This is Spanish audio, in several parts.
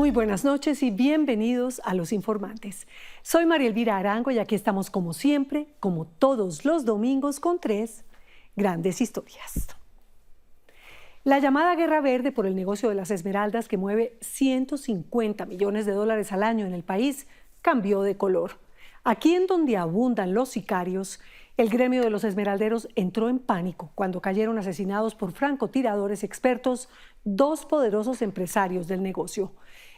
Muy buenas noches y bienvenidos a Los Informantes. Soy María Elvira Arango y aquí estamos como siempre, como todos los domingos, con tres grandes historias. La llamada Guerra Verde por el negocio de las esmeraldas, que mueve 150 millones de dólares al año en el país, cambió de color. Aquí, en donde abundan los sicarios, el gremio de los esmeralderos entró en pánico cuando cayeron asesinados por francotiradores expertos dos poderosos empresarios del negocio.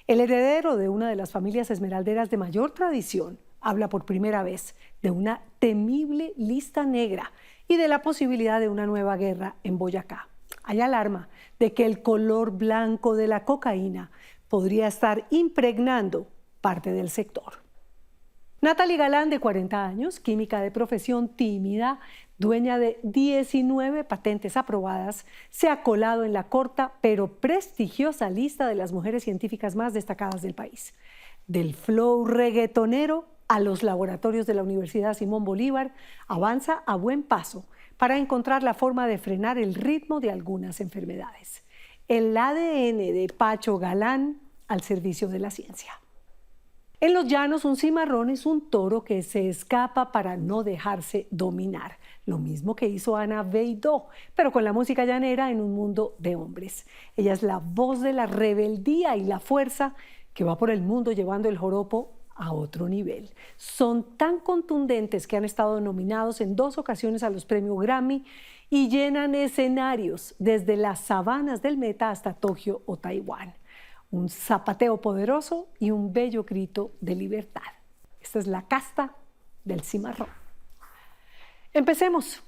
El heredero de una de las familias esmeralderas de mayor tradición habla por primera vez de una temible lista negra y de la posibilidad de una nueva guerra en Boyacá. Hay alarma de que el color blanco de la cocaína podría estar impregnando parte del sector. Natalie Galán, de 40 años, química de profesión, tímida, dueña de 19 patentes aprobadas, se ha colado en la corta pero prestigiosa lista de las mujeres científicas más destacadas del país. Del flow reggaetonero a los laboratorios de la Universidad Simón Bolívar, avanza a buen paso para encontrar la forma de frenar el ritmo de algunas enfermedades. El ADN de Pacho Galán al servicio de la ciencia. En los llanos, un cimarrón es un toro que se escapa para no dejarse dominar. Lo mismo que hizo Ana Beidó, pero con la música llanera en un mundo de hombres. Ella es la voz de la rebeldía y la fuerza que va por el mundo llevando el joropo a otro nivel. Son tan contundentes que han estado nominados en 2 ocasiones a los premios Grammy y llenan escenarios desde las sabanas del Meta hasta Tokio o Taiwán. Un zapateo poderoso y un bello grito de libertad. Esta es la casta del cimarrón. Empecemos.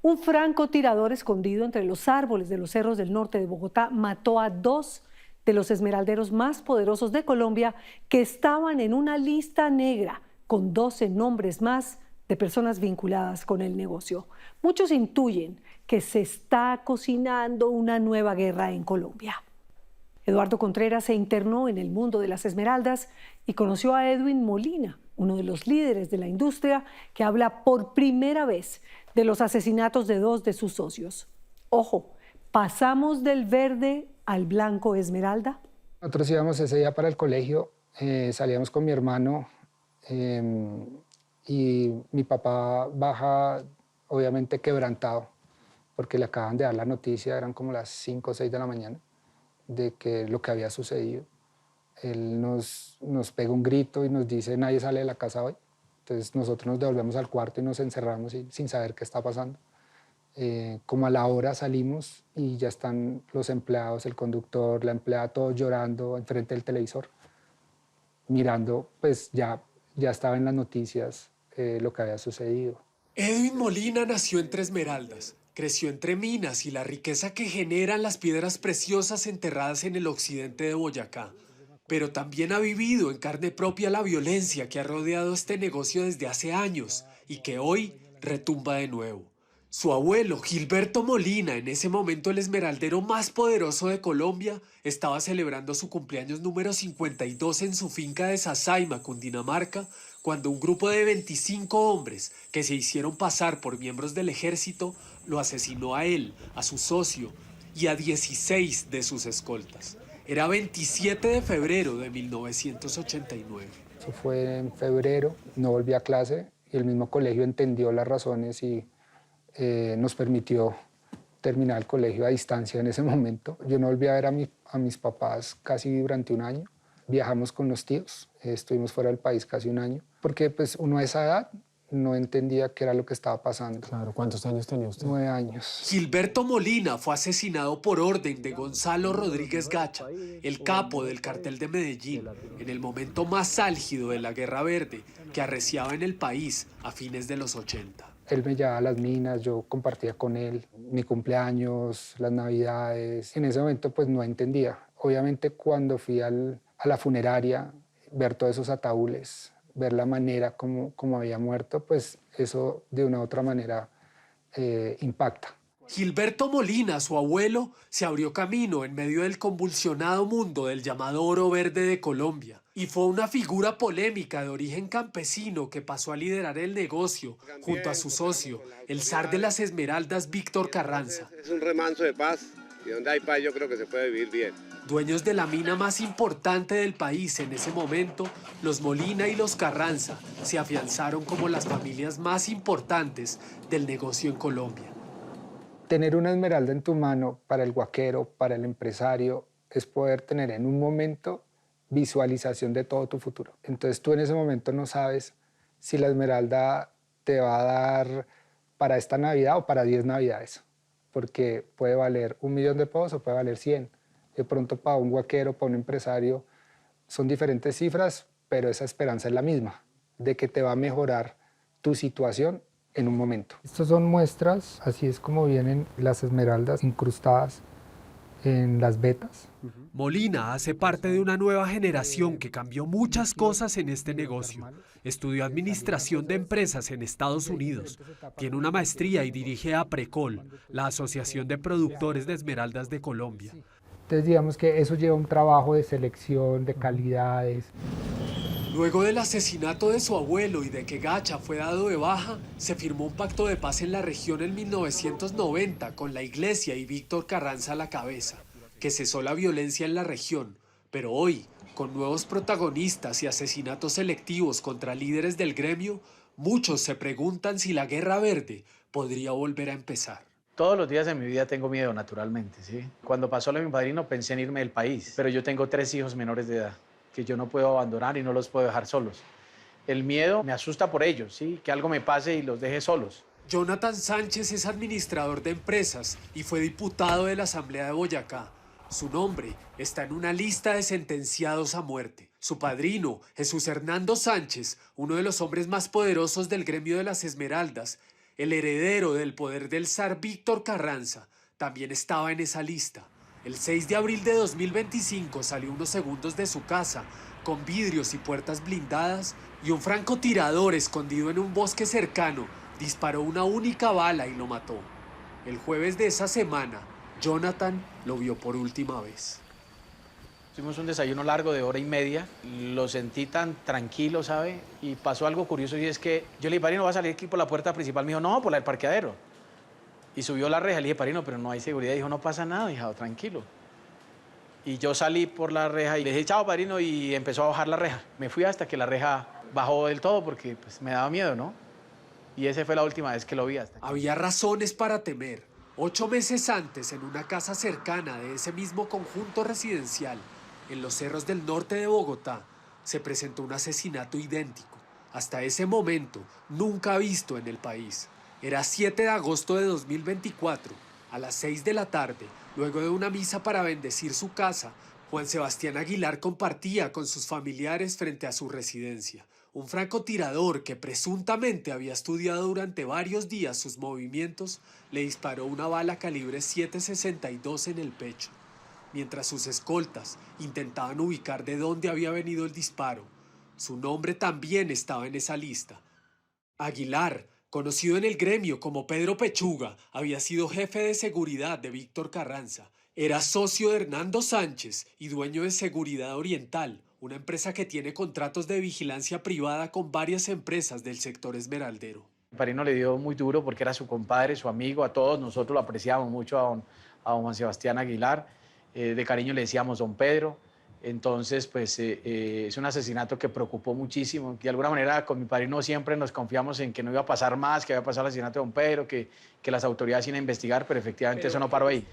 Un francotirador escondido entre los árboles de los cerros del norte de Bogotá mató a 2 de los esmeralderos más poderosos de Colombia que estaban en una lista negra con 12 nombres más de personas vinculadas con el negocio. Muchos intuyen que se está cocinando una nueva guerra en Colombia. Eduardo Contreras se internó en el mundo de las esmeraldas y conoció a Edwin Molina, uno de los líderes de la industria, que habla por primera vez de los asesinatos de 2 de sus socios. Ojo, ¿pasamos del verde al blanco esmeralda? Nosotros íbamos ese día para el colegio, salíamos con mi hermano y mi papá baja obviamente quebrantado porque le acaban de dar la noticia, eran como las 5 o 6 de la mañana, de que lo que había sucedido. Él nos pega un grito y nos dice: nadie sale de la casa hoy. Entonces nosotros nos devolvemos al cuarto y nos encerramos sin saber qué está pasando. Como a la hora salimos y ya están los empleados, el conductor, la empleada, todos llorando enfrente del televisor, mirando, pues ya estaba en las noticias lo que había sucedido. Edwin Molina nació entre esmeraldas. Creció entre minas y la riqueza que generan las piedras preciosas enterradas en el occidente de Boyacá. Pero también ha vivido en carne propia la violencia que ha rodeado este negocio desde hace años y que hoy retumba de nuevo. Su abuelo, Gilberto Molina, en ese momento el esmeraldero más poderoso de Colombia, estaba celebrando su cumpleaños número 52 en su finca de Sasaima, Cundinamarca, cuando un grupo de 25 hombres que se hicieron pasar por miembros del ejército lo asesinó a él, a su socio y a 16 de sus escoltas. Era 27 de febrero de 1989. Eso fue en febrero, no volví a clase y el mismo colegio entendió las razones y nos permitió terminar el colegio a distancia en ese momento. Yo no volví a ver a mis papás casi durante un año. Viajamos con los tíos, estuvimos fuera del país casi un año, porque pues uno a esa edad no entendía qué era lo que estaba pasando. Claro, ¿cuántos años tenía usted? 9 años. Gilberto Molina fue asesinado por orden de Gonzalo Rodríguez Gacha, el capo del cartel de Medellín, en el momento más álgido de la Guerra Verde que arreciaba en el país a fines de los 80. Él me llevaba a las minas, yo compartía con él mi cumpleaños, las navidades. En ese momento pues no entendía. Obviamente cuando fui a la funeraria, ver todos esos ataúdes, ver la manera como había muerto, pues eso de una u otra manera impacta. Gilberto Molina, su abuelo, se abrió camino en medio del convulsionado mundo del llamado oro verde de Colombia y fue una figura polémica de origen campesino que pasó a liderar el negocio junto a su socio, el zar de las esmeraldas Víctor Carranza. Es un remanso de paz Y donde hay paz yo creo que se puede vivir bien. Dueños de la mina más importante del país en ese momento, los Molina y los Carranza se afianzaron como las familias más importantes del negocio en Colombia. Tener una esmeralda en tu mano para el guaquero, para el empresario, es poder tener en un momento visualización de todo tu futuro. Entonces tú en ese momento no sabes si la esmeralda te va a dar para esta Navidad o para 10 Navidades, porque puede valer 1.000.000 de pesos o puede valer 100. De pronto para un guaquero, para un empresario, son diferentes cifras, pero esa esperanza es la misma, de que te va a mejorar tu situación en un momento. Estas son muestras, así es como vienen las esmeraldas incrustadas en las vetas. Molina hace parte de una nueva generación que cambió muchas cosas en este negocio. Estudió administración de empresas en Estados Unidos. Tiene una maestría y dirige a Precol, la Asociación de Productores de Esmeraldas de Colombia. Entonces digamos que eso lleva un trabajo de selección, de calidades. Luego del asesinato de su abuelo y de que Gacha fue dado de baja, se firmó un pacto de paz en la región en 1990 con la Iglesia y Víctor Carranza a la cabeza, que cesó la violencia en la región. Pero hoy, con nuevos protagonistas y asesinatos selectivos contra líderes del gremio, muchos se preguntan si la Guerra Verde podría volver a empezar. Todos los días de mi vida tengo miedo, naturalmente, ¿sí? Cuando pasó lo de mi padrino pensé en irme del país, pero yo tengo 3 hijos menores de edad que yo no puedo abandonar y no los puedo dejar solos. El miedo me asusta por ellos, ¿sí? Que algo me pase y los deje solos. Jonathan Sánchez es administrador de empresas y fue diputado de la Asamblea de Boyacá. Su nombre está en una lista de sentenciados a muerte. Su padrino, Jesús Hernando Sánchez, uno de los hombres más poderosos del gremio de las Esmeraldas, el heredero del poder del zar Víctor Carranza, también estaba en esa lista. El 6 de abril de 2025 salió unos segundos de su casa, con vidrios y puertas blindadas, y un francotirador escondido en un bosque cercano disparó una única bala y lo mató. El jueves de esa semana, Jonathan lo vio por última vez. Tuvimos un desayuno largo de 1h30, lo sentí tan tranquilo, ¿sabe? Y pasó algo curioso y es que yo le dije, padrino, ¿va a salir aquí por la puerta principal? Me dijo, no, por la del parqueadero. Y subió la reja, le dije, padrino, pero no hay seguridad. Dijo, no pasa nada, hija, tranquilo. Y yo salí por la reja y le dije, chao, padrino, y empezó a bajar la reja. Me fui hasta que la reja bajó del todo porque pues, me daba miedo, ¿no? Y esa fue la última vez que lo vi. Había razones para temer. 8 meses antes, en una casa cercana de ese mismo conjunto residencial, en los cerros del norte de Bogotá, se presentó un asesinato idéntico, hasta ese momento nunca visto en el país. Era 7 de agosto de 2024, a las 6 de la tarde, luego de una misa para bendecir su casa, Juan Sebastián Aguilar compartía con sus familiares frente a su residencia. Un francotirador que presuntamente había estudiado durante varios días sus movimientos, le disparó una bala calibre .762 en el pecho. Mientras sus escoltas intentaban ubicar de dónde había venido el disparo, su nombre también estaba en esa lista. Aguilar, conocido en el gremio como Pedro Pechuga, había sido jefe de seguridad de Víctor Carranza. Era socio de Hernando Sánchez y dueño de Seguridad Oriental, una empresa que tiene contratos de vigilancia privada con varias empresas del sector esmeraldero. Mi padrino le dio muy duro porque era su compadre, su amigo, a todos nosotros lo apreciábamos mucho a don Juan Sebastián Aguilar, de cariño le decíamos don Pedro. Entonces, pues es un asesinato que preocupó muchísimo. De alguna manera, con mi padrino siempre nos confiamos en que no iba a pasar más, que había pasado el asesinato de don Pedro, que las autoridades iban a investigar, pero efectivamente eso no paró ahí.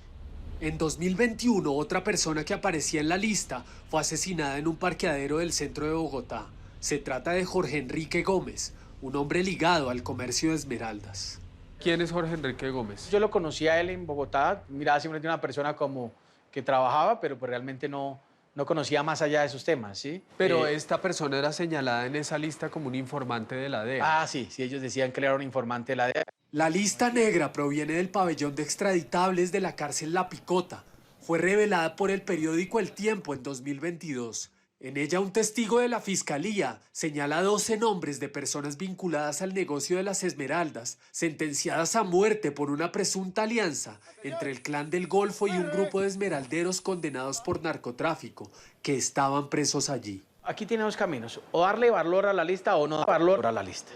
En 2021, otra persona que aparecía en la lista fue asesinada en un parqueadero del centro de Bogotá. Se trata de Jorge Enrique Gómez, un hombre ligado al comercio de esmeraldas. ¿Quién es Jorge Enrique Gómez? Yo lo conocí a él en Bogotá, miraba simplemente una persona como que trabajaba, pero pues realmente no conocía más allá de esos temas, ¿sí? Pero esta persona era señalada en esa lista como un informante de la DEA. Ah, sí, ellos decían que él era un informante de la DEA. La lista negra proviene del pabellón de extraditables de la cárcel La Picota. Fue revelada por el periódico El Tiempo en 2022. En ella, un testigo de la Fiscalía señala 12 nombres de personas vinculadas al negocio de las esmeraldas, sentenciadas a muerte por una presunta alianza entre el Clan del Golfo y un grupo de esmeralderos condenados por narcotráfico, que estaban presos allí. Aquí tiene 2 caminos, o darle valor a la lista o no darle valor a la lista.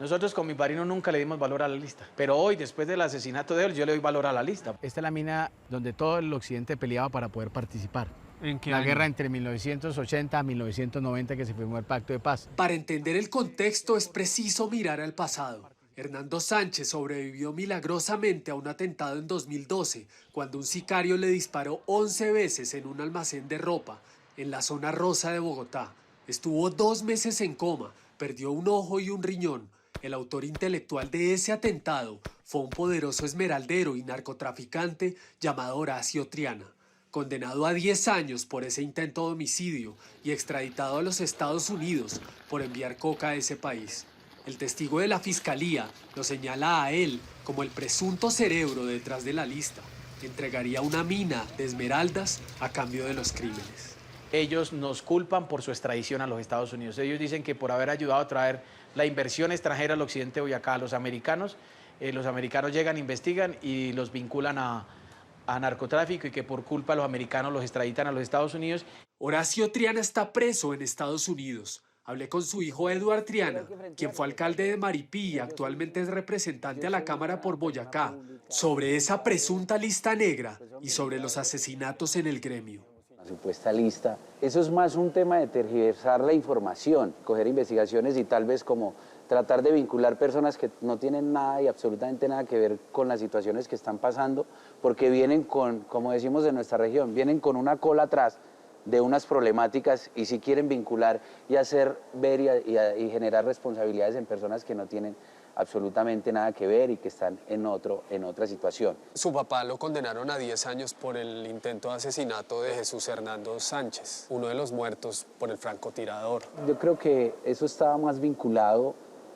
Nosotros con mi padrino nunca le dimos valor a la lista, pero hoy, después del asesinato de él, yo le doy valor a la lista. Esta es la mina donde todo el occidente peleaba para poder participar. ¿En qué La año? guerra entre 1980 a 1990 que se firmó el Pacto de Paz. Para entender el contexto es preciso mirar al pasado. Hernando Sánchez sobrevivió milagrosamente a un atentado en 2012, cuando un sicario le disparó 11 veces en un almacén de ropa en la zona rosa de Bogotá. Estuvo 2 meses en coma, perdió un ojo y un riñón. El autor intelectual de ese atentado fue un poderoso esmeraldero y narcotraficante llamado Horacio Triana, condenado a 10 años por ese intento de homicidio y extraditado a los Estados Unidos por enviar coca a ese país. El testigo de la fiscalía lo señala a él como el presunto cerebro detrás de la lista. Entregaría una mina de esmeraldas a cambio de los crímenes. Ellos nos culpan por su extradición a los Estados Unidos. Ellos dicen que por haber ayudado a traer la inversión extranjera al occidente de Boyacá a los americanos llegan, investigan y los vinculan a narcotráfico y que por culpa de los americanos los extraditan a los Estados Unidos. Horacio Triana está preso en Estados Unidos. Hablé con su hijo Eduard Triana, quien fue alcalde de Maripí y actualmente es representante a la Cámara por Boyacá, sobre esa presunta lista negra y sobre los asesinatos en el gremio. La supuesta lista, eso es más un tema de tergiversar la información, coger investigaciones y tal vez como tratar de vincular personas que no tienen nada y absolutamente nada que ver con las situaciones que están pasando, porque vienen con, como decimos en nuestra región, vienen con una cola atrás de unas problemáticas y si quieren vincular y hacer ver y generar responsabilidades en personas que no tienen absolutamente nada que ver y que están en otra situación. Su papá lo condenaron a 10 años por el intento de asesinato de Jesús Hernando Sánchez, uno de los muertos por el francotirador. Yo creo que eso estaba más vinculado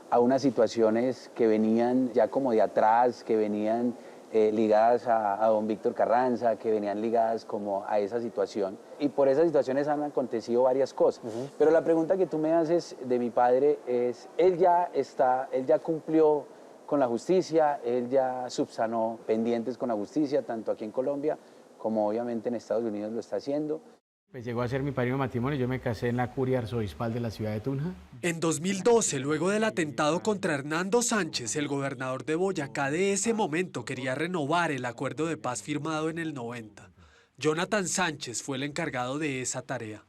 a unas situaciones que venían ya como de atrás, que venían ligadas a don Víctor Carranza, que venían ligadas como a esa situación. Y por esas situaciones han acontecido varias cosas. Pero la pregunta que tú me haces de mi padre es, él ya cumplió con la justicia, él ya subsanó pendientes con la justicia, tanto aquí en Colombia como obviamente en Estados Unidos lo está haciendo. Pues llegó a ser mi padrino de matrimonio, yo me casé en la curia arzobispal de la ciudad de Tunja. En 2012, luego del atentado contra Hernando Sánchez, el gobernador de Boyacá de ese momento quería renovar el acuerdo de paz firmado en el 90. Jonathan Sánchez fue el encargado de esa tarea.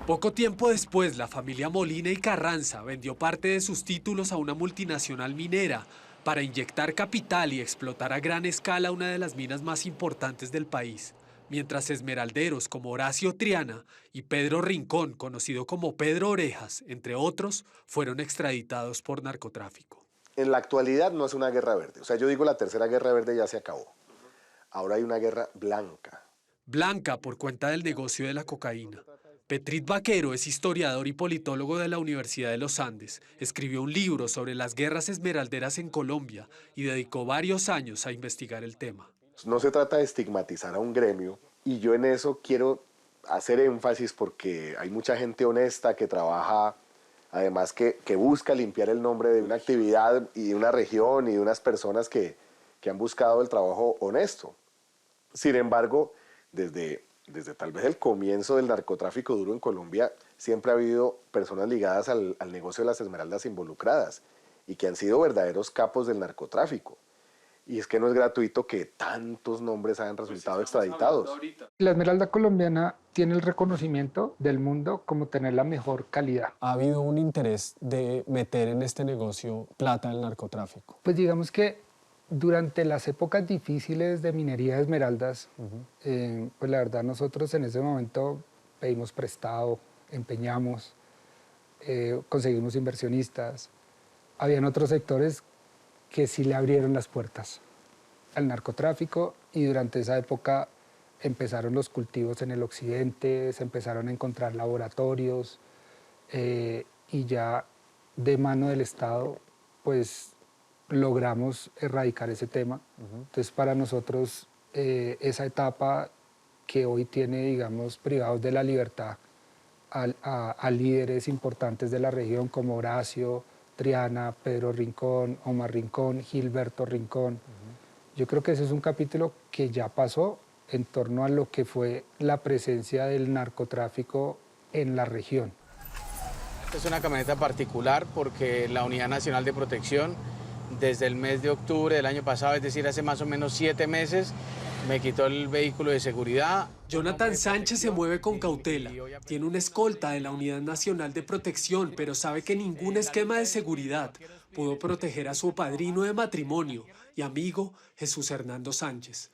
Poco tiempo después, la familia Molina y Carranza vendió parte de sus títulos a una multinacional minera para inyectar capital y explotar a gran escala una de las minas más importantes del país. Mientras esmeralderos como Horacio Triana y Pedro Rincón, conocido como Pedro Orejas, entre otros, fueron extraditados por narcotráfico. En la actualidad no es una guerra verde. O sea, yo digo la tercera guerra verde ya se acabó. Ahora hay una guerra blanca. Blanca por cuenta del negocio de la cocaína. Petrit Vaquero es historiador y politólogo de la Universidad de los Andes. Escribió un libro sobre las guerras esmeralderas en Colombia y dedicó varios años a investigar el tema. No se trata de estigmatizar a un gremio y yo en eso quiero hacer énfasis porque hay mucha gente honesta que trabaja, además que busca limpiar el nombre de una actividad y de una región y de unas personas que han buscado el trabajo honesto. Sin embargo, desde tal vez el comienzo del narcotráfico duro en Colombia, siempre ha habido personas ligadas al negocio de las esmeraldas involucradas y que han sido verdaderos capos del narcotráfico. Y es que no es gratuito que tantos nombres hayan resultado extraditados. La esmeralda colombiana tiene el reconocimiento del mundo como tener la mejor calidad. ¿Ha habido un interés de meter en este negocio plata del narcotráfico? Pues digamos que durante las épocas difíciles de minería de esmeraldas, pues la verdad nosotros en ese momento pedimos prestado, empeñamos, conseguimos inversionistas. Habían otros sectores que sí le abrieron las puertas al narcotráfico y durante esa época empezaron los cultivos en el occidente, se empezaron a encontrar laboratorios y ya de mano del Estado pues logramos erradicar ese tema. Entonces para nosotros esa etapa que hoy tiene, digamos, privados de la libertad a líderes importantes de la región como Horacio Triana, Pedro Rincón, Omar Rincón, Gilberto Rincón. Yo creo que ese es un capítulo que ya pasó en torno a lo que fue la presencia del narcotráfico en la región. Es una camioneta particular porque la Unidad Nacional de Protección, desde el mes de octubre del año pasado, es decir, hace más o menos 7 meses, me quitó el vehículo de seguridad. Jonathan Sánchez se mueve con cautela. Tiene una escolta de la Unidad Nacional de Protección, pero sabe que ningún esquema de seguridad pudo proteger a su padrino de matrimonio y amigo Jesús Hernando Sánchez.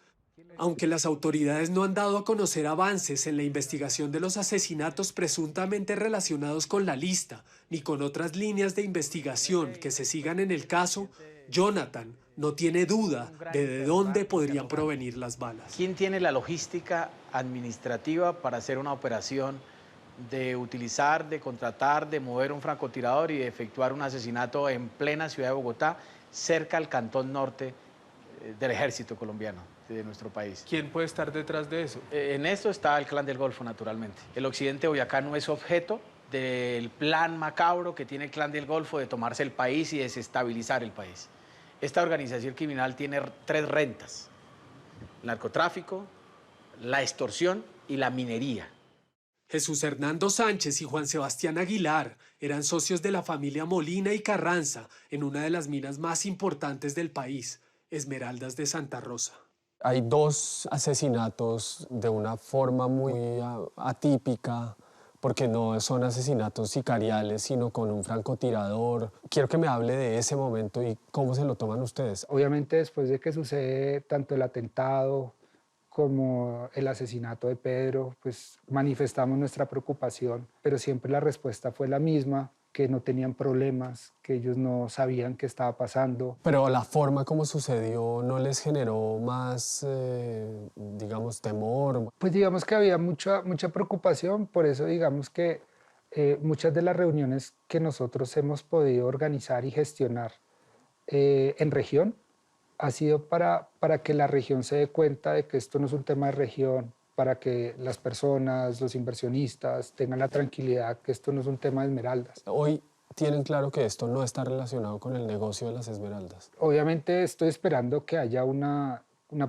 Aunque las autoridades no han dado a conocer avances en la investigación de los asesinatos presuntamente relacionados con la lista, ni con otras líneas de investigación que se sigan en el caso, Jonathan no tiene duda de dónde podrían provenir las balas. ¿Quién tiene la logística administrativa para hacer una operación de utilizar, de contratar, de mover un francotirador y de efectuar un asesinato en plena ciudad de Bogotá, cerca al cantón norte del ejército colombiano, de nuestro país? ¿Quién puede estar detrás de eso? En esto está el Clan del Golfo, naturalmente. El occidente de Boyacá no es objeto del plan macabro que tiene el Clan del Golfo de tomarse el país y desestabilizar el país. Esta organización criminal tiene 3 rentas: el narcotráfico, la extorsión y la minería. Jesús Hernando Sánchez y Juan Sebastián Aguilar eran socios de la familia Molina y Carranza en una de las minas más importantes del país, Esmeraldas de Santa Rosa. Hay 2 asesinatos de una forma muy atípica, porque no son asesinatos sicariales, sino con un francotirador. Quiero que me hable de ese momento y cómo se lo toman ustedes. Obviamente después de que sucede tanto el atentado como el asesinato de Pedro, pues manifestamos nuestra preocupación, pero siempre la respuesta fue la misma, que no tenían problemas, que ellos no sabían qué estaba pasando. Pero la forma como sucedió no les generó más, digamos, temor. Pues digamos que había mucha preocupación, por eso digamos que muchas de las reuniones que nosotros hemos podido organizar y gestionar en región ha sido para que la región se dé cuenta de que esto no es un tema de región, para que las personas, los inversionistas tengan la tranquilidad que esto no es un tema de esmeraldas. Hoy tienen claro que esto no está relacionado con el negocio de las esmeraldas. Obviamente estoy esperando que haya una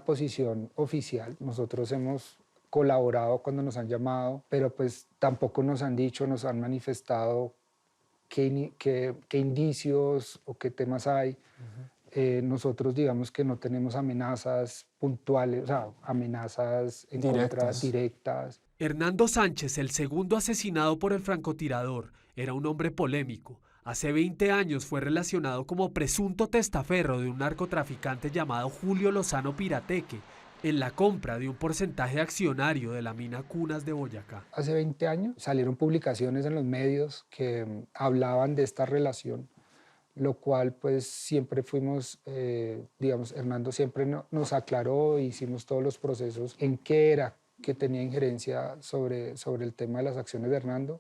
posición oficial. Nosotros hemos colaborado cuando nos han llamado, pero pues tampoco nos han dicho, nos han manifestado qué indicios o qué temas hay. Nosotros digamos que no tenemos amenazas puntuales, o sea, amenazas en contra directas. Hernando Sánchez, el segundo asesinado por el francotirador, era un hombre polémico. Hace 20 años fue relacionado como presunto testaferro de un narcotraficante llamado Julio Lozano Pirateque en la compra de un porcentaje accionario de la mina Cunas de Boyacá. Hace 20 años salieron publicaciones en los medios que hablaban de esta relación, lo cual pues siempre fuimos, digamos, Hernando siempre nos aclaró e hicimos todos los procesos en qué era que tenía injerencia sobre el tema de las acciones de Hernando,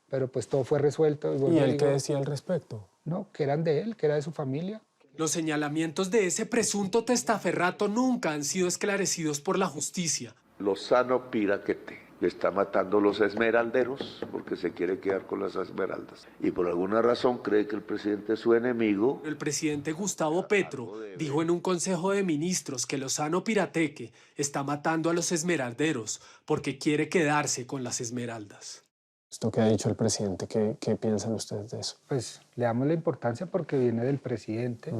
pero pues todo fue resuelto. ¿Y él qué decía al respecto? No, que eran de él, que era de su familia. Los señalamientos de ese presunto testaferrato nunca han sido esclarecidos por la justicia. Lozano Pirateque le está matando los esmeralderos porque se quiere quedar con las esmeraldas. Y por alguna razón cree que el presidente es su enemigo. El presidente Gustavo Petro dijo en un consejo de ministros que Lozano Pirateque está matando a los esmeralderos porque quiere quedarse con las esmeraldas. Esto que ha dicho el presidente, ¿qué piensan ustedes de eso? Pues le damos la importancia porque viene del presidente,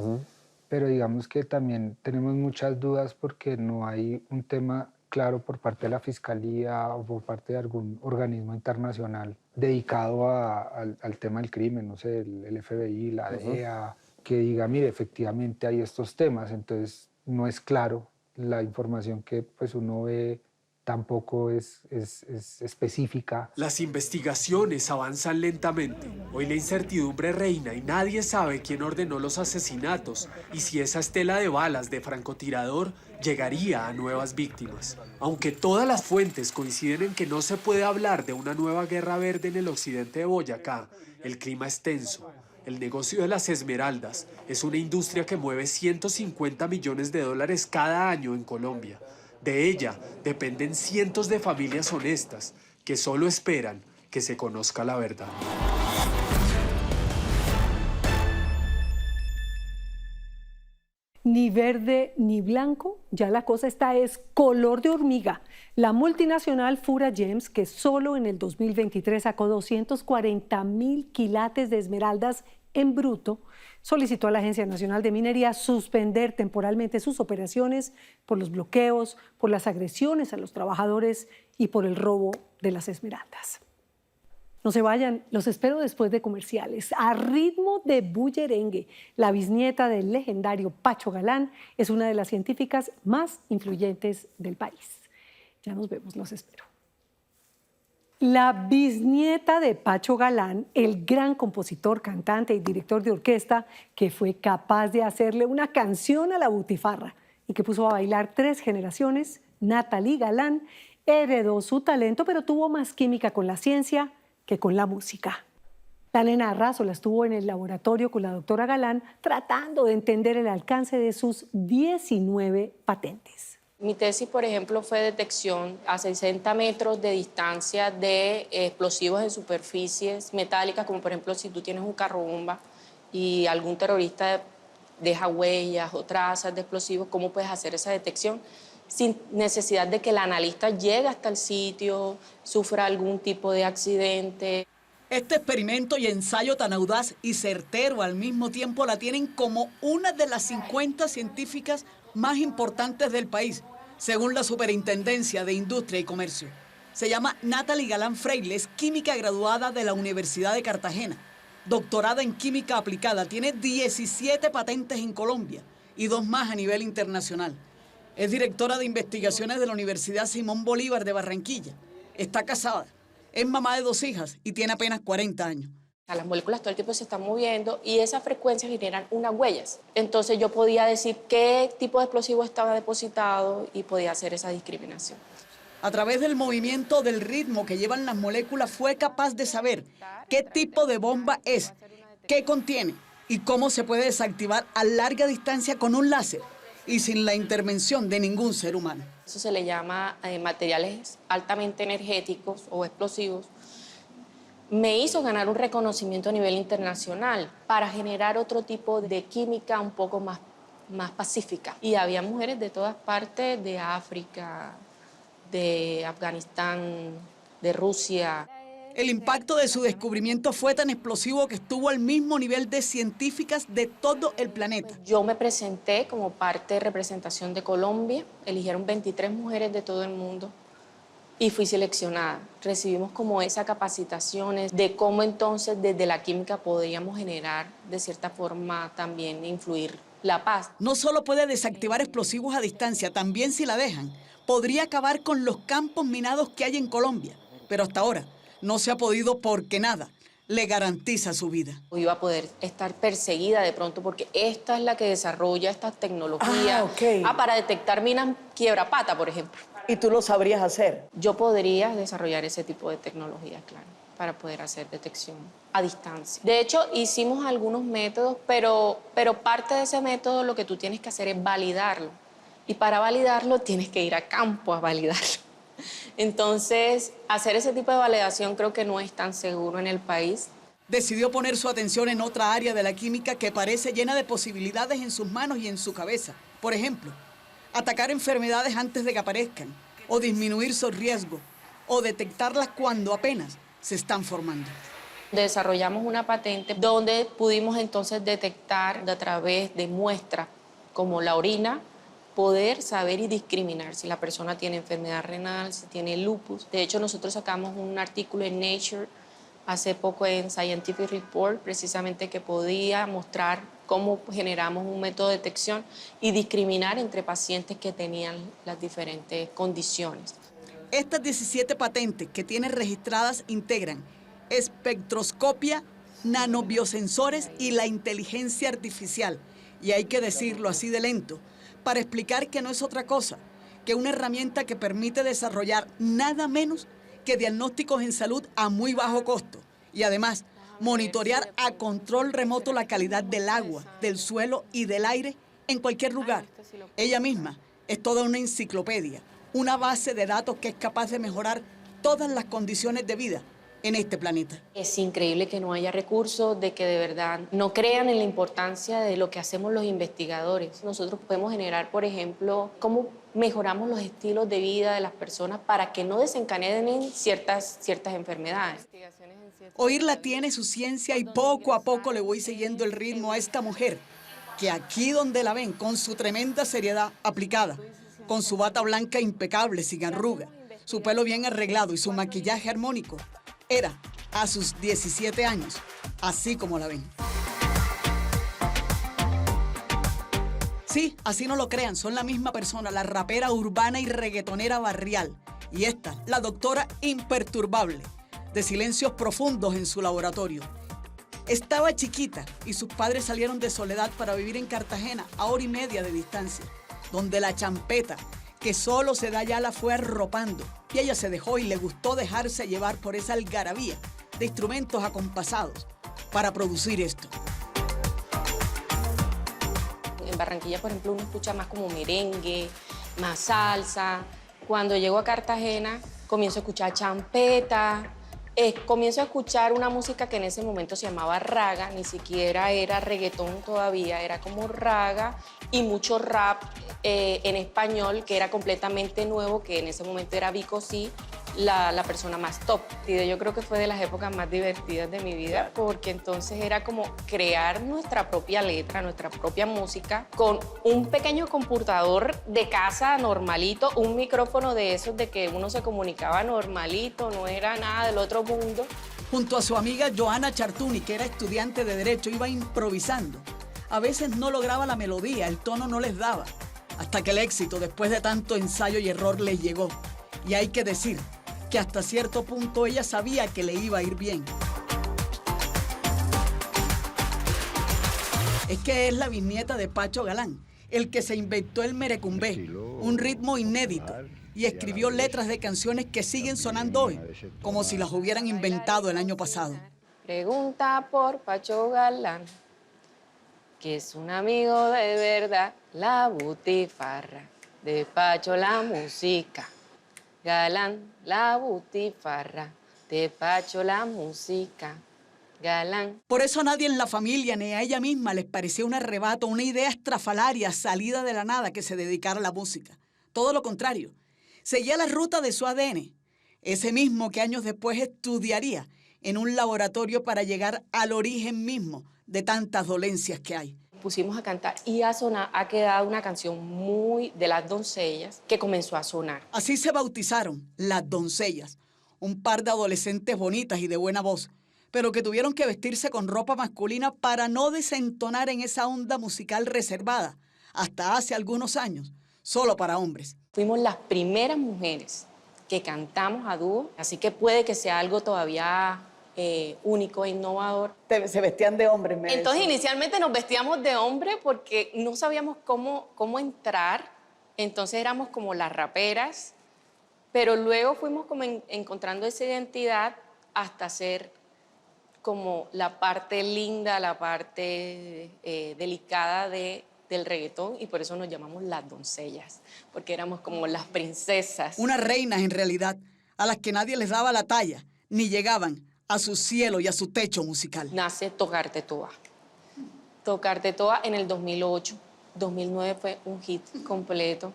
pero digamos que también tenemos muchas dudas porque no hay un tema claro por parte de la Fiscalía o por parte de algún organismo internacional dedicado al tema del crimen, no sé, el FBI, la DEA, que diga, mire, efectivamente hay estos temas, entonces no es claro, la información que pues uno ve tampoco es específica. Las investigaciones avanzan lentamente. Hoy la incertidumbre reina y nadie sabe quién ordenó los asesinatos y si esa estela de balas de francotirador llegaría a nuevas víctimas. Aunque todas las fuentes coinciden en que no se puede hablar de una nueva guerra verde en el occidente de Boyacá, el clima es tenso. El negocio de las esmeraldas es una industria que mueve 150 millones de dólares cada año en Colombia. De ella dependen cientos de familias honestas que solo esperan que se conozca la verdad. Ni verde ni blanco, ya la cosa es color de hormiga. La multinacional Fura Gems, que solo en el 2023 sacó 240.000 quilates de esmeraldas en bruto, solicitó a la Agencia Nacional de Minería suspender temporalmente sus operaciones por los bloqueos, por las agresiones a los trabajadores y por el robo de las esmeraldas. No se vayan, los espero después de comerciales. A ritmo de bullerengue, la bisnieta del legendario Pacho Galán es una de las científicas más influyentes del país. Ya nos vemos, los espero. La bisnieta de Pacho Galán, el gran compositor, cantante y director de orquesta que fue capaz de hacerle una canción a la butifarra y que puso a bailar 3 generaciones, Nathalie Galán, heredó su talento, pero tuvo más química con la ciencia que con la música. La nena Arrazola estuvo en el laboratorio con la doctora Galán tratando de entender el alcance de sus 19 patentes. Mi tesis, por ejemplo, fue detección a 60 metros de distancia de explosivos en superficies metálicas, como por ejemplo si tú tienes un carro bomba y algún terrorista deja huellas o trazas de explosivos, ¿cómo puedes hacer esa detección sin necesidad de que el analista llegue hasta el sitio, sufra algún tipo de accidente? Este experimento y ensayo tan audaz y certero al mismo tiempo la tienen como una de las 50 científicas más importantes del país, según la Superintendencia de Industria y Comercio. Se llama Nathalie Galán Freile, es química graduada de la Universidad de Cartagena, doctorada en química aplicada, tiene 17 patentes en Colombia y 2 más a nivel internacional. Es directora de investigaciones de la Universidad Simón Bolívar de Barranquilla. Está casada, es mamá de 2 hijas y tiene apenas 40 años. Las moléculas todo el tiempo se están moviendo y esas frecuencias generan unas huellas. Entonces yo podía decir qué tipo de explosivo estaba depositado y podía hacer esa discriminación. A través del movimiento del ritmo que llevan las moléculas fue capaz de saber qué tipo de bomba es, qué contiene y cómo se puede desactivar a larga distancia con un láser y sin la intervención de ningún ser humano. Eso se le llama materiales altamente energéticos o explosivos. Me hizo ganar un reconocimiento a nivel internacional para generar otro tipo de química un poco más pacífica. Y había mujeres de todas partes, de África, de Afganistán, de Rusia. El impacto de su descubrimiento fue tan explosivo que estuvo al mismo nivel de científicas de todo el planeta. Yo me presenté como parte de representación de Colombia, eligieron 23 mujeres de todo el mundo y fui seleccionada. Recibimos como esas capacitaciones de cómo entonces desde la química podíamos generar de cierta forma también influir la paz. No solo puede desactivar explosivos a distancia, también si la dejan, podría acabar con los campos minados que hay en Colombia, pero hasta ahora no se ha podido porque nada le garantiza su vida. Iba a poder estar perseguida de pronto porque esta es la que desarrolla esta tecnología para detectar minas quiebrapata, por ejemplo. ¿Y tú lo sabrías hacer? Yo podría desarrollar ese tipo de tecnología, claro, para poder hacer detección a distancia. De hecho, hicimos algunos métodos, pero parte de ese método lo que tú tienes que hacer es validarlo. Y para validarlo tienes que ir a campo a validarlo. Entonces, hacer ese tipo de validación creo que no es tan seguro en el país. Decidió poner su atención en otra área de la química que parece llena de posibilidades en sus manos y en su cabeza. Por ejemplo, atacar enfermedades antes de que aparezcan, o disminuir su riesgo, o detectarlas cuando apenas se están formando. Desarrollamos una patente donde pudimos entonces detectar a través de muestras como la orina, poder saber y discriminar si la persona tiene enfermedad renal, si tiene lupus. De hecho, nosotros sacamos un artículo en Nature hace poco en Scientific Report, precisamente que podía mostrar cómo generamos un método de detección y discriminar entre pacientes que tenían las diferentes condiciones. Estas 17 patentes que tiene registradas integran espectroscopia, nanobiosensores y la inteligencia artificial. Y hay que decirlo así de lento, para explicar que no es otra cosa que una herramienta que permite desarrollar nada menos que diagnósticos en salud a muy bajo costo y además monitorear a control remoto la calidad del agua, del suelo y del aire en cualquier lugar. Ella misma es toda una enciclopedia, una base de datos que es capaz de mejorar todas las condiciones de vida en este planeta. Es increíble que no haya recursos, de que de verdad no crean en la importancia de lo que hacemos los investigadores. Nosotros podemos generar, por ejemplo, cómo mejoramos los estilos de vida de las personas para que no desencadenen ciertas enfermedades. Oírla tiene su ciencia y poco a poco le voy siguiendo el ritmo a esta mujer, que aquí donde la ven, con su tremenda seriedad aplicada, con su bata blanca impecable, sin arruga, su pelo bien arreglado y su maquillaje armónico, era, a sus 17 años, así como la ven. Sí, así no lo crean, son la misma persona, la rapera urbana y reggaetonera barrial. Y esta, la doctora imperturbable, de silencios profundos en su laboratorio. Estaba chiquita y sus padres salieron de Soledad para vivir en Cartagena, a 1 hora de distancia, donde la champeta, que solo se da ya, la fue arropando. Y ella se dejó y le gustó dejarse llevar por esa algarabía de instrumentos acompasados para producir esto. En Barranquilla, por ejemplo, uno escucha más como merengue, más salsa. Cuando llego a Cartagena, comienzo a escuchar champeta, comienzo a escuchar una música que en ese momento se llamaba raga, ni siquiera era reggaetón todavía, era como raga, y mucho rap en español, que era completamente nuevo, que en ese momento era Vico Sí, la persona más top. Y yo creo que fue de las épocas más divertidas de mi vida, porque entonces era como crear nuestra propia letra, nuestra propia música, con un pequeño computador de casa normalito, un micrófono de esos de que uno se comunicaba normalito, no era nada del otro mundo. Junto a su amiga Joana Chartuni, que era estudiante de Derecho, iba improvisando. A veces no lograba la melodía, el tono no les daba, hasta que el éxito, después de tanto ensayo y error, les llegó. Y hay que decir que hasta cierto punto ella sabía que le iba a ir bien. Es que es la bisnieta de Pacho Galán, el que se inventó el merecumbé, un ritmo inédito, y escribió letras de canciones que siguen sonando hoy, como si las hubieran inventado el año pasado. Pregunta por Pacho Galán, que es un amigo de verdad, la butifarra, de Pacho la música. Galán, la butifarra, de Pacho la música. Galán. Por eso a nadie en la familia ni a ella misma les parecía un arrebato, una idea estrafalaria salida de la nada que se dedicara a la música. Todo lo contrario, seguía la ruta de su ADN, ese mismo que años después estudiaría en un laboratorio para llegar al origen mismo de tantas dolencias que hay. Pusimos a cantar y a sonar, ha quedado una canción muy de Las Doncellas que comenzó a sonar. Así se bautizaron, Las Doncellas, un par de adolescentes bonitas y de buena voz, pero que tuvieron que vestirse con ropa masculina para no desentonar en esa onda musical reservada, hasta hace algunos años, solo para hombres. Fuimos las primeras mujeres que cantamos a dúo, así que puede que sea algo todavía único e innovador. Se vestían de hombres, Entonces inicialmente nos vestíamos de hombre porque no sabíamos cómo entrar, entonces éramos como las raperas, pero luego fuimos como encontrando esa identidad hasta ser como la parte linda, la parte delicada del reggaetón, y por eso nos llamamos Las Doncellas, porque éramos como las princesas. Unas reinas en realidad, a las que nadie les daba la talla, ni llegaban a su cielo y a su techo musical. Nace Tocarte Toa. Tocarte Toa en el 2008. 2009 fue un hit completo.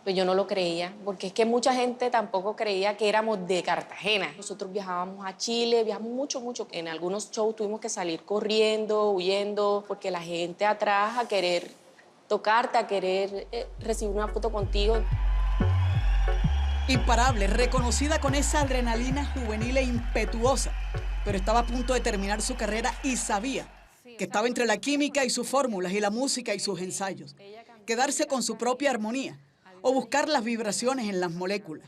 Pues yo no lo creía, porque es que mucha gente tampoco creía que éramos de Cartagena. Nosotros viajábamos a Chile, viajamos mucho. En algunos shows tuvimos que salir corriendo, huyendo, porque la gente atrás a querer tocarte, a querer recibir una foto contigo. Imparable, reconocida con esa adrenalina juvenil e impetuosa, pero estaba a punto de terminar su carrera y sabía que estaba entre la química y sus fórmulas y la música y sus ensayos. Quedarse con su propia armonía o buscar las vibraciones en las moléculas.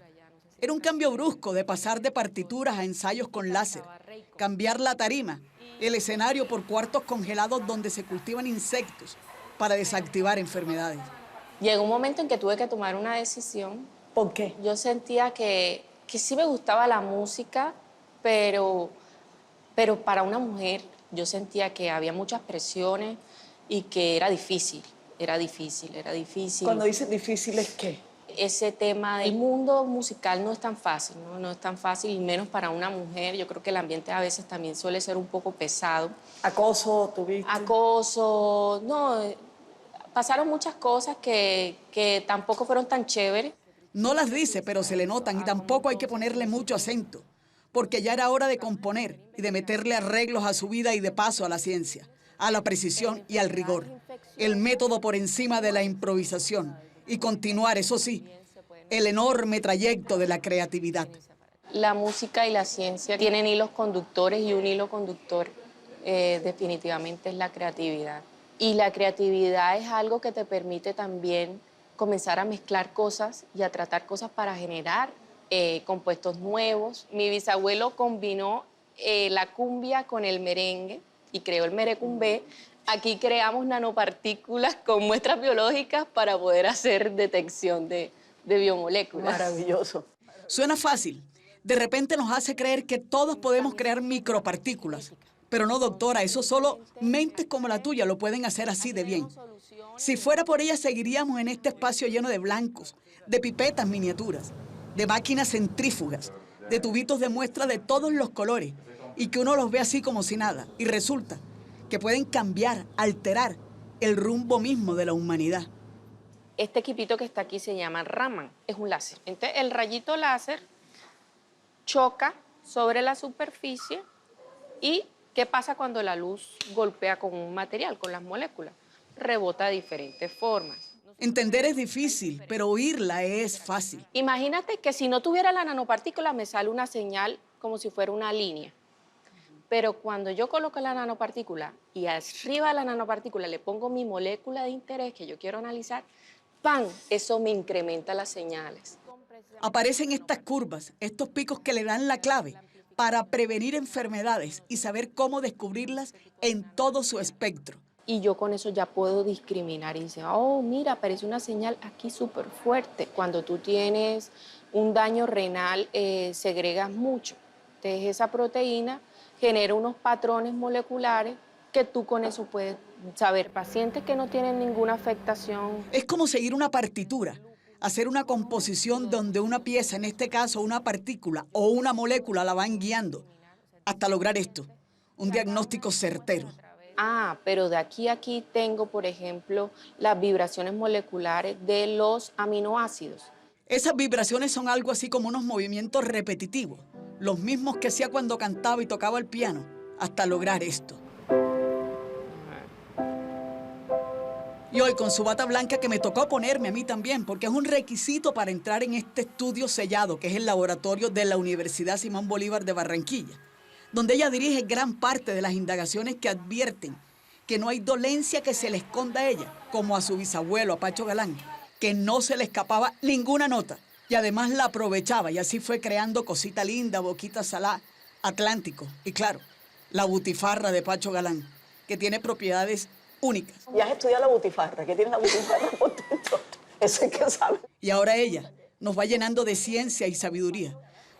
Era un cambio brusco de pasar de partituras a ensayos con láser, cambiar la tarima, el escenario por cuartos congelados donde se cultivan insectos para desactivar enfermedades. Llegó un momento en que tuve que tomar una decisión. ¿Por qué? Yo sentía que sí me gustaba la música, pero para una mujer yo sentía que había muchas presiones y que era difícil. Cuando dices difícil, ¿es qué? Ese tema del mundo musical no es tan fácil, ¿no? No es tan fácil, y menos para una mujer. Yo creo que el ambiente a veces también suele ser un poco pesado. ¿Acoso tuviste? Acoso, no, pasaron muchas cosas que tampoco fueron tan chéveres. No las dice, pero se le notan y tampoco hay que ponerle mucho acento, porque ya era hora de componer y de meterle arreglos a su vida y de paso a la ciencia, a la precisión y al rigor. El método por encima de la improvisación y continuar, eso sí, el enorme trayecto de la creatividad. La música y la ciencia tienen hilos conductores y un hilo conductor definitivamente es la creatividad. Y la creatividad es algo que te permite también comenzar a mezclar cosas y a tratar cosas para generar compuestos nuevos. Mi bisabuelo combinó la cumbia con el merengue y creó el merecumbé. Aquí creamos nanopartículas con muestras biológicas para poder hacer detección de biomoléculas. Maravilloso. Suena fácil. De repente nos hace creer que todos podemos crear micropartículas. Pero no, doctora, eso solo mentes como la tuya lo pueden hacer así de bien. Si fuera por ella, seguiríamos en este espacio lleno de blancos, de pipetas miniaturas, de máquinas centrífugas, de tubitos de muestra de todos los colores, y que uno los ve así como si nada. Y resulta que pueden cambiar, alterar el rumbo mismo de la humanidad. Este equipito que está aquí se llama Raman, es un láser. Entonces, el rayito láser choca sobre la superficie y ¿qué pasa cuando la luz golpea con un material, con las moléculas? Rebota de diferentes formas. Entender es difícil, pero oírla es fácil. Imagínate que si no tuviera la nanopartícula me sale una señal como si fuera una línea. Pero cuando yo coloco la nanopartícula y arriba de la nanopartícula le pongo mi molécula de interés que yo quiero analizar, ¡pam! Eso me incrementa las señales. Aparecen estas curvas, estos picos que le dan la clave para prevenir enfermedades y saber cómo descubrirlas en todo su espectro. Y yo con eso ya puedo discriminar y decir, oh, mira, aparece una señal aquí súper fuerte. Cuando tú tienes un daño renal, segregas mucho. Entonces esa proteína genera unos patrones moleculares que tú con eso puedes saber. Pacientes que no tienen ninguna afectación. Es como seguir una partitura, hacer una composición donde una pieza, en este caso una partícula o una molécula, la van guiando hasta lograr esto, un diagnóstico certero. Ah, pero de aquí a aquí tengo, por ejemplo, las vibraciones moleculares de los aminoácidos. Esas vibraciones son algo así como unos movimientos repetitivos, los mismos que hacía cuando cantaba y tocaba el piano, hasta lograr esto. Y hoy con su bata blanca que me tocó ponerme a mí también, porque es un requisito para entrar en este estudio sellado, que es el laboratorio de la Universidad Simón Bolívar de Barranquilla, donde ella dirige gran parte de las indagaciones que advierten que no hay dolencia que se le esconda a ella, como a su bisabuelo, a Pacho Galán, que no se le escapaba ninguna nota y además la aprovechaba y así fue creando Cosita Linda, Boquita Salá, Atlántico y claro, la butifarra de Pacho Galán, que tiene propiedades únicas. Ya has estudiado la butifarra, ¿qué tiene la butifarra por dentro? Eso es que sabe. Y ahora ella nos va llenando de ciencia y sabiduría.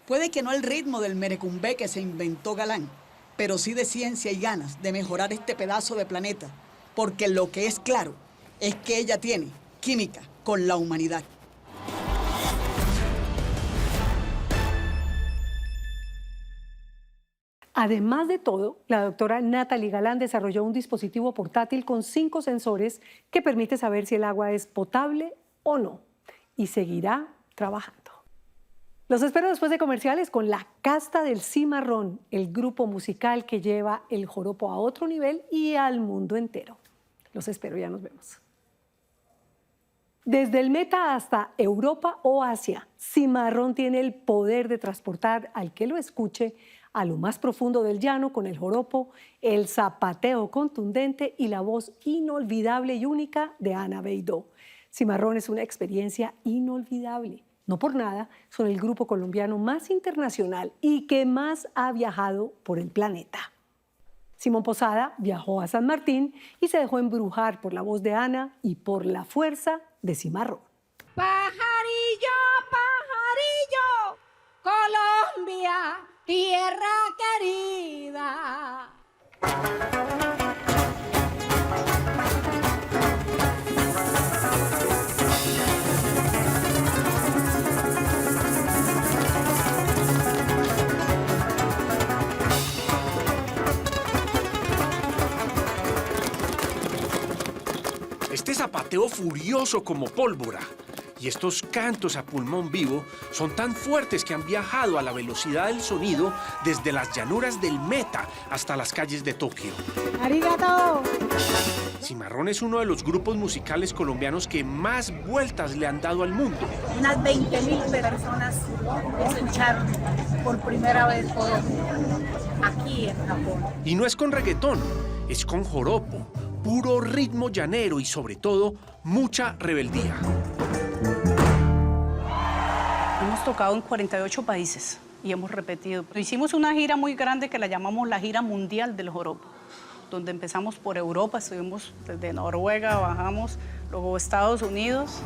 Puede que no al ritmo del merecumbé que se inventó Galán, pero sí de ciencia y ganas de mejorar este pedazo de planeta, porque lo que es claro es que ella tiene química con la humanidad. Además de todo, la doctora Natalie Galán desarrolló un dispositivo portátil con 5 sensores que permite saber si el agua es potable o no, y seguirá trabajando. Los espero después de comerciales con La Casta del Cimarrón, el grupo musical que lleva el joropo a otro nivel y al mundo entero. Los espero, ya nos vemos. Desde el Meta hasta Europa o Asia, Cimarrón tiene el poder de transportar al que lo escuche a lo más profundo del llano con el joropo, el zapateo contundente y la voz inolvidable y única de Ana Beidó. Cimarrón es una experiencia inolvidable. No por nada, son el grupo colombiano más internacional y que más ha viajado por el planeta. Simón Posada viajó a San Martín y se dejó embrujar por la voz de Ana y por la fuerza de Cimarrón. Pajarillo, pajarillo, Colombia, tierra querida. Este zapateo furioso como pólvora y estos cantos a pulmón vivo son tan fuertes que han viajado a la velocidad del sonido desde las llanuras del Meta hasta las calles de Tokio. ¡Arigato! Cimarrón es uno de los grupos musicales colombianos que más vueltas le han dado al mundo. Unas 20.000 personas escucharon por primera vez Colombia aquí en Japón. Y no es con reggaetón, es con joropo, puro ritmo llanero y sobre todo mucha rebeldía. Hemos tocado en 48 países y hemos repetido. Hicimos una gira muy grande que la llamamos la gira mundial del joropo, donde empezamos por Europa, estuvimos desde Noruega, bajamos, luego Estados Unidos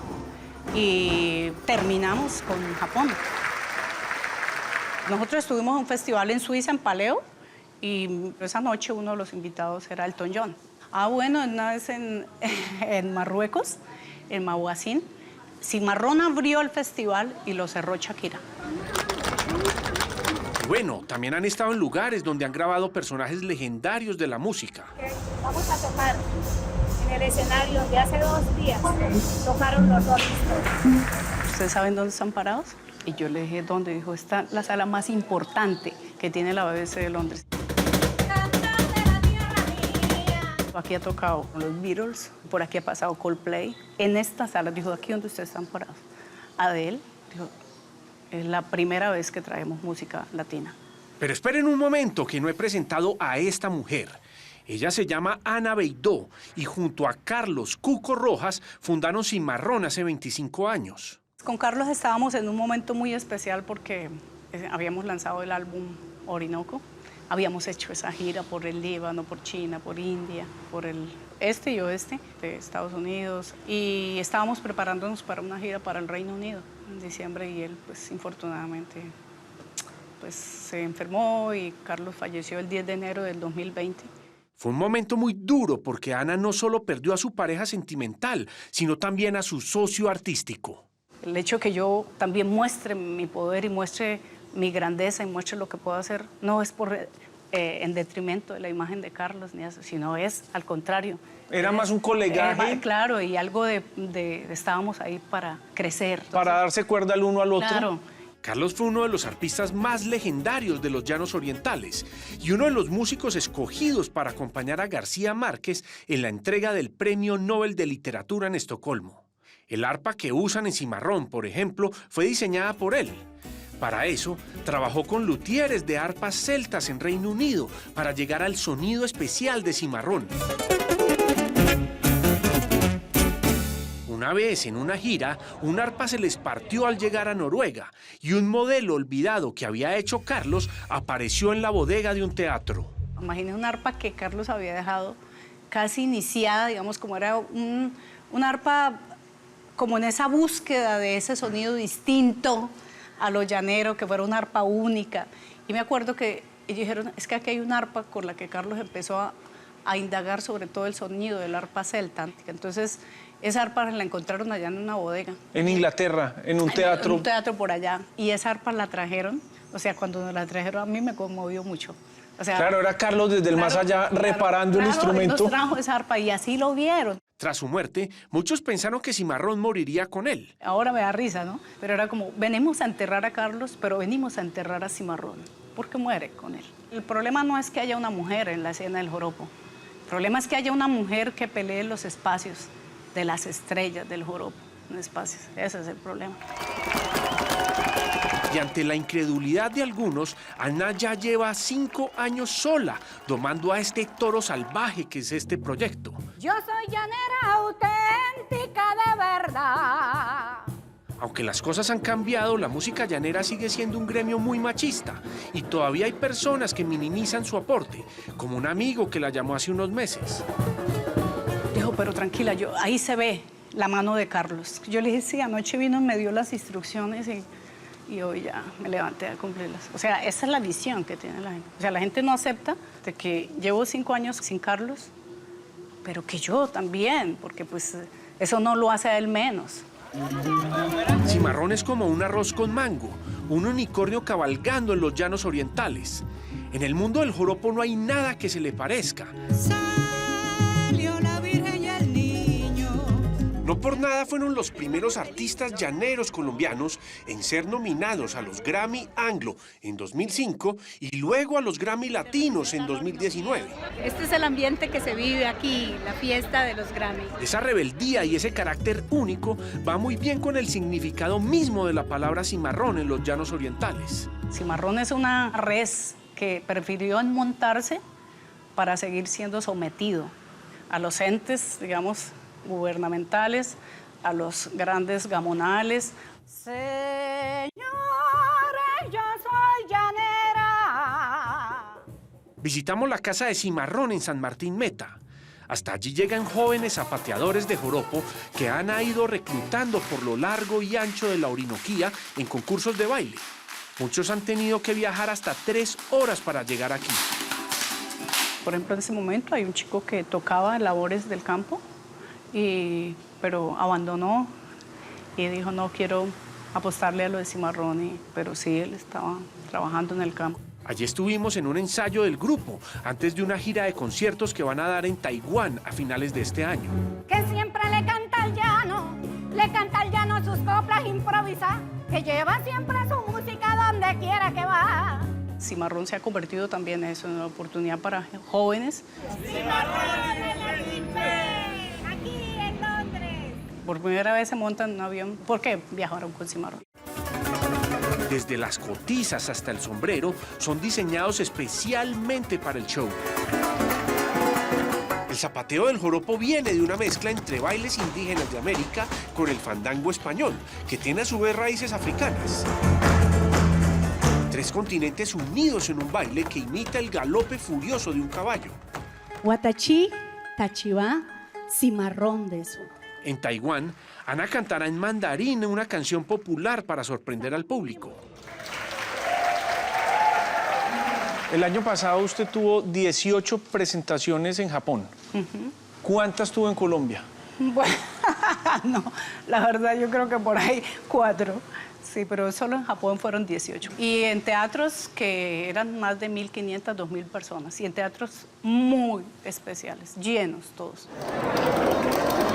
y terminamos con Japón. Nosotros estuvimos en un festival en Suiza, en Paleo, y esa noche uno de los invitados era Elton John. Bueno, una vez en Marruecos, en Mahuacín, Cimarrón abrió el festival y lo cerró Shakira. Bueno, también han estado en lugares donde han grabado personajes legendarios de la música. Vamos a tocar en el escenario de hace 2 días. Tocaron los Rolling Stones. ¿Ustedes saben dónde están parados? Y yo le dije, ¿dónde? Dijo, está la sala más importante que tiene la BBC de Londres. Aquí ha tocado los Beatles, por aquí ha pasado Coldplay. En esta sala, dijo, aquí donde ustedes están parados. Adele, dijo, es la primera vez que traemos música latina. Pero esperen un momento, que no he presentado a esta mujer. Ella se llama Ana Beidó y junto a Carlos Cuco Rojas fundaron Cimarrón hace 25 años. Con Carlos estábamos en un momento muy especial porque habíamos lanzado el álbum Orinoco. Habíamos hecho esa gira por el Líbano, por China, por India, por el este y oeste de Estados Unidos y estábamos preparándonos para una gira para el Reino Unido en diciembre y él, pues, infortunadamente, pues, se enfermó y Carlos falleció el 10 de enero del 2020. Fue un momento muy duro porque Ana no solo perdió a su pareja sentimental, sino también a su socio artístico. El hecho que yo también muestre mi poder y muestre mi grandeza y muestre lo que puedo hacer, no es por en detrimento de la imagen de Carlos, ni eso, sino es al contrario. Era más un colegaje. Claro, y algo estábamos ahí para crecer. Para darse cuerda el uno al otro. Claro. Carlos fue uno de los arpistas más legendarios de los Llanos Orientales y uno de los músicos escogidos para acompañar a García Márquez en la entrega del Premio Nobel de Literatura en Estocolmo. El arpa que usan en Cimarrón, por ejemplo, fue diseñada por él. Para eso, trabajó con luthieres de arpas celtas en Reino Unido para llegar al sonido especial de Cimarrón. Una vez en una gira, un arpa se les partió al llegar a Noruega y un modelo olvidado que había hecho Carlos apareció en la bodega de un teatro. Imaginé un arpa que Carlos había dejado casi iniciada, digamos, como era un arpa como en esa búsqueda de ese sonido distinto a lo llanero, que fuera una arpa única. Y me acuerdo que ellos dijeron, es que aquí hay una arpa con la que Carlos empezó a indagar sobre todo el sonido del arpa celta. Entonces, esa arpa la encontraron allá en una bodega. En Inglaterra, en un teatro. En un teatro por allá. Y esa arpa la trajeron, o sea, cuando nos la trajeron a mí me conmovió mucho. O sea, claro, era Carlos desde el más allá reparando el instrumento. Nos trajo esa arpa y así lo vieron. Tras su muerte, muchos pensaron que Cimarrón moriría con él. Ahora me da risa, ¿no? Pero era como, venimos a enterrar a Carlos, pero venimos a enterrar a Cimarrón, porque muere con él. El problema no es que haya una mujer en la escena del joropo. El problema es que haya una mujer que pelee los espacios de las estrellas del joropo, en espacios. Ese es el problema. Y ante la incredulidad de algunos, Ana ya lleva 5 años sola, domando a este toro salvaje que es este proyecto. Yo soy llanera auténtica de verdad. Aunque las cosas han cambiado, la música llanera sigue siendo un gremio muy machista y todavía hay personas que minimizan su aporte, como un amigo que la llamó hace unos meses. Dijo, pero tranquila, ahí se ve la mano de Carlos. Yo le dije, sí, anoche vino y me dio las instrucciones y hoy ya me levanté a cumplirlas. O sea, esa es la visión que tiene la gente. O sea, la gente no acepta de que llevo 5 años sin Carlos, pero que yo también, porque pues eso no lo hace a él menos. Cimarrón es como un arroz con mango, un unicornio cabalgando en los Llanos Orientales. En el mundo del joropo no hay nada que se le parezca. Salió la Virgen y el niño. No por nada fueron los primeros artistas llaneros colombianos en ser nominados a los Grammy Anglo en 2005 y luego a los Grammy Latinos en 2019. Este es el ambiente que se vive aquí, la fiesta de los Grammy. Esa rebeldía y ese carácter único va muy bien con el significado mismo de la palabra cimarrón en los llanos orientales. Cimarrón es una res que prefirió montarse para seguir siendo sometido a los entes, digamos, gubernamentales, a los grandes gamonales. Señores, yo soy llanera. Visitamos la casa de Cimarrón en San Martín Meta. Hasta allí llegan jóvenes zapateadores de joropo que han ido reclutando por lo largo y ancho de la Orinoquía en concursos de baile. Muchos han tenido que viajar hasta 3 horas para llegar aquí. Por ejemplo, en ese momento hay un chico que tocaba labores del campo, pero abandonó y dijo, no quiero apostarle a lo de cimarrón, pero sí, él estaba trabajando en el campo. Allí estuvimos en un ensayo del grupo, antes de una gira de conciertos que van a dar en Taiwán a finales de este año. Que siempre le canta al llano sus coplas improvisadas, que lleva siempre su música donde quiera que va. Cimarrón se ha convertido también en eso, en una oportunidad para jóvenes. Cimarrón en el Limpe, aquí en Londres. Por primera vez se montan en un avión porque viajaron con Cimarrón. Desde las cotizas hasta el sombrero son diseñados especialmente para el show. El zapateo del joropo viene de una mezcla entre bailes indígenas de América con el fandango español, que tiene a su vez raíces africanas. 3 continentes unidos en un baile que imita el galope furioso de un caballo. Guatachí, Tachibá, Cimarrón de eso. En Taiwán, Ana cantará en mandarín una canción popular para sorprender al público. El año pasado usted tuvo 18 presentaciones en Japón. ¿Cuántas tuvo en Colombia? Bueno, no, la verdad yo creo que por ahí 4. Sí, pero solo en Japón fueron 18. Y en teatros que eran más de 1.500, 2.000 personas. Y en teatros muy especiales, llenos todos.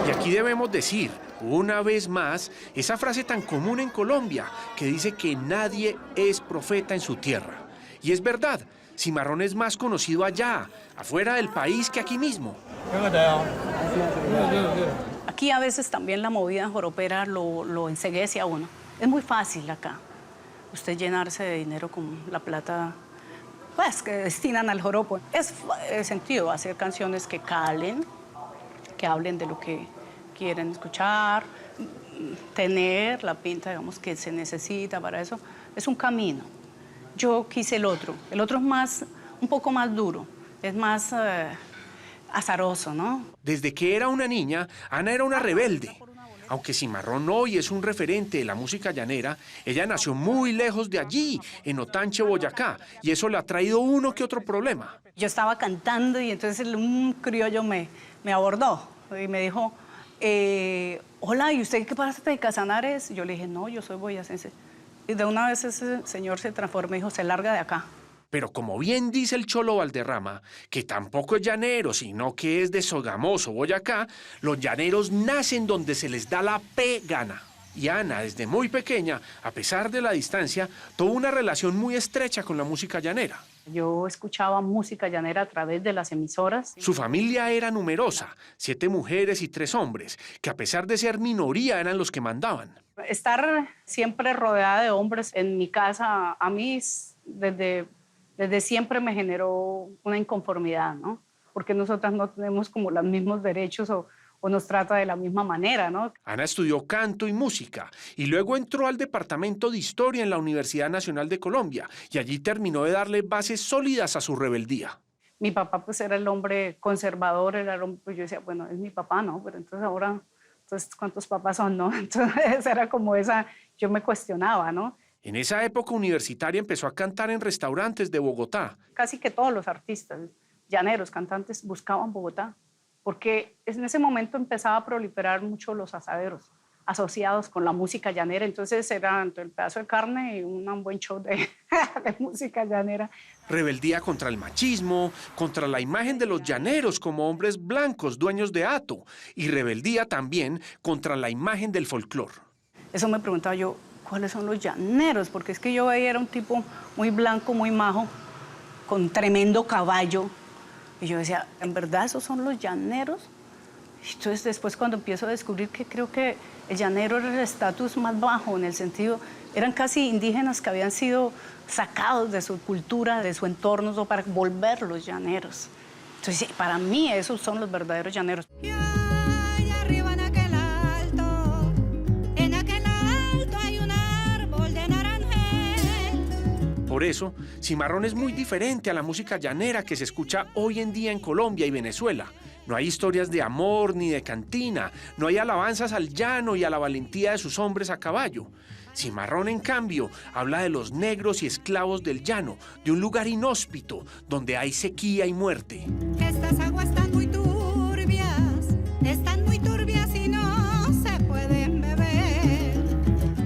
Y aquí debemos decir, una vez más, esa frase tan común en Colombia que dice que nadie es profeta en su tierra. Y es verdad, Cimarrón es más conocido allá, afuera del país, que aquí mismo. Aquí a veces también la movida joropera lo enceguece a uno. Es muy fácil acá, usted llenarse de dinero con la plata pues, que destinan al joropo. Es sentido hacer canciones que calen, que hablen de lo que quieren escuchar, tener la pinta, digamos, que se necesita para eso. Es un camino. Yo quise el otro. El otro es más, un poco más duro, es más azaroso, ¿no? Desde que era una niña, Ana era una rebelde. Aunque Cimarrón hoy es un referente de la música llanera, ella nació muy lejos de allí, en Otanche, Boyacá, y eso le ha traído uno que otro problema. Yo estaba cantando y entonces un criollo me abordó y me dijo, hola, ¿y usted qué pasa de Casanares? Yo le dije, no, yo soy boyacense. Y de una vez ese señor se transformó y dijo, se larga de acá. Pero como bien dice el Cholo Valderrama, que tampoco es llanero, sino que es de Sogamoso, Boyacá, los llaneros nacen donde se les da la gana. Y Ana, desde muy pequeña, a pesar de la distancia, tuvo una relación muy estrecha con la música llanera. Yo escuchaba música llanera a través de las emisoras. Su familia era numerosa, 7 mujeres y 3 hombres, que a pesar de ser minoría eran los que mandaban. Estar siempre rodeada de hombres en mi casa, a mí desde siempre me generó una inconformidad, ¿no? Porque nosotras no tenemos como los mismos derechos o nos trata de la misma manera, ¿no? Ana estudió canto y música y luego entró al Departamento de Historia en la Universidad Nacional de Colombia y allí terminó de darle bases sólidas a su rebeldía. Mi papá pues era el hombre conservador, era el hombre, pues yo decía, bueno, es mi papá, ¿no? Pero entonces ahora, entonces, ¿cuántos papás son, no? Entonces era como esa, yo me cuestionaba, ¿no? En esa época universitaria empezó a cantar en restaurantes de Bogotá. Casi que todos los artistas, llaneros, cantantes, buscaban Bogotá, porque en ese momento empezaba a proliferar mucho los asaderos. asociados con la música llanera, entonces era el pedazo de carne y un buen show de música llanera. Rebeldía contra el machismo, contra la imagen de los llaneros como hombres blancos, dueños de hato, y rebeldía también contra la imagen del folclore. Eso me preguntaba yo, ¿cuáles son los llaneros? Porque es que yo veía, era un tipo muy blanco, muy majo, con tremendo caballo, y yo decía, ¿en verdad esos son los llaneros? Entonces después cuando empiezo a descubrir que creo que el llanero era el estatus más bajo, en el sentido, eran casi indígenas que habían sido sacados de su cultura, de su entorno, para volverlos llaneros. Entonces para mí esos son los verdaderos llaneros. Por eso, Cimarrón es muy diferente a la música llanera que se escucha hoy en día en Colombia y Venezuela. No hay historias de amor ni de cantina, no hay alabanzas al llano y a la valentía de sus hombres a caballo. Cimarrón, en cambio, habla de los negros y esclavos del llano, de un lugar inhóspito, donde hay sequía y muerte. Estas aguas están muy turbias y no se pueden beber.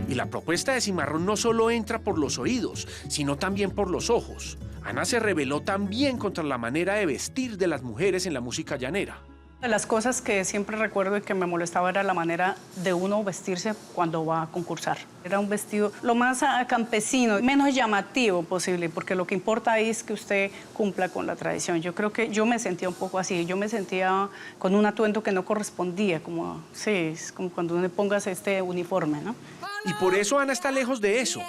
Y la propuesta de Cimarrón no solo entra por los oídos, sino también por los ojos. Ana se rebeló también contra la manera de vestir de las mujeres en la música llanera. De las cosas que siempre recuerdo y que me molestaba era la manera de uno vestirse cuando va a concursar. Era un vestido lo más campesino, menos llamativo posible, porque lo que importa ahí es que usted cumpla con la tradición. Yo creo que yo me sentía un poco así, yo me sentía con un atuendo que no correspondía, como, sí, es como cuando uno pongas este uniforme, ¿no? Y por eso Ana está lejos de eso.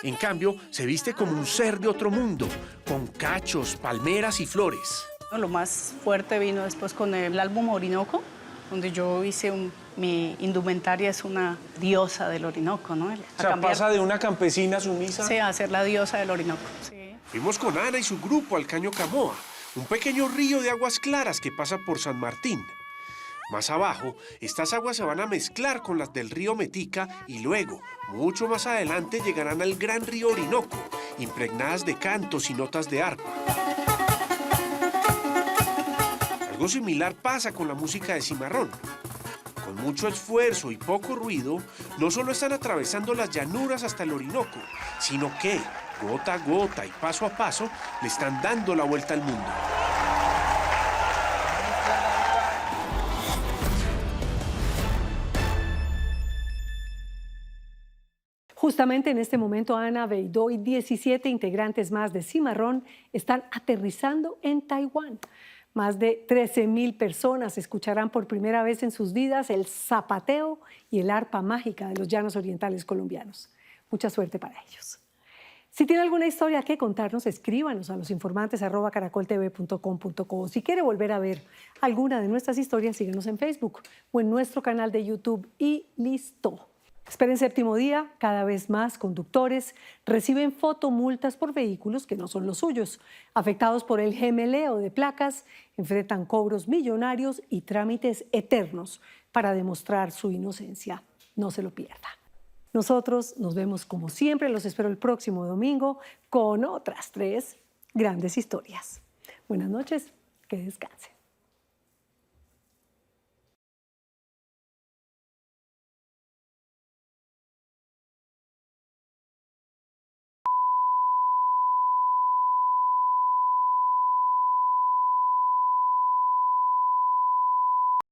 En cambio, se viste como un ser de otro mundo, con cachos, palmeras y flores. Lo más fuerte vino después con el álbum Orinoco, donde yo hice mi indumentaria es una diosa del Orinoco, ¿no? O sea, pasa de una campesina sumisa... Sí, a ser la diosa del Orinoco, sí. Fuimos con Ana y su grupo al Caño Camoa, un pequeño río de aguas claras que pasa por San Martín. Más abajo, estas aguas se van a mezclar con las del río Metica y luego, mucho más adelante, llegarán al gran río Orinoco, impregnadas de cantos y notas de arpa. Algo similar pasa con la música de Cimarrón. Con mucho esfuerzo y poco ruido, no solo están atravesando las llanuras hasta el Orinoco, sino que, gota a gota y paso a paso, le están dando la vuelta al mundo. Justamente en este momento, Ana Beidó y 17 integrantes más de Cimarrón están aterrizando en Taiwán. Más de 13.000 personas escucharán por primera vez en sus vidas el zapateo y el arpa mágica de los llanos orientales colombianos. Mucha suerte para ellos. Si tiene alguna historia que contarnos, escríbanos a losinformantes@caracoltv.com.co. Si quiere volver a ver alguna de nuestras historias, síguenos en Facebook o en nuestro canal de YouTube y listo. Esperen séptimo día, cada vez más conductores reciben fotomultas por vehículos que no son los suyos. Afectados por el gemeleo de placas, enfrentan cobros millonarios y trámites eternos para demostrar su inocencia. No se lo pierda. Nosotros nos vemos como siempre, los espero el próximo domingo con otras 3 grandes historias. Buenas noches, que descansen.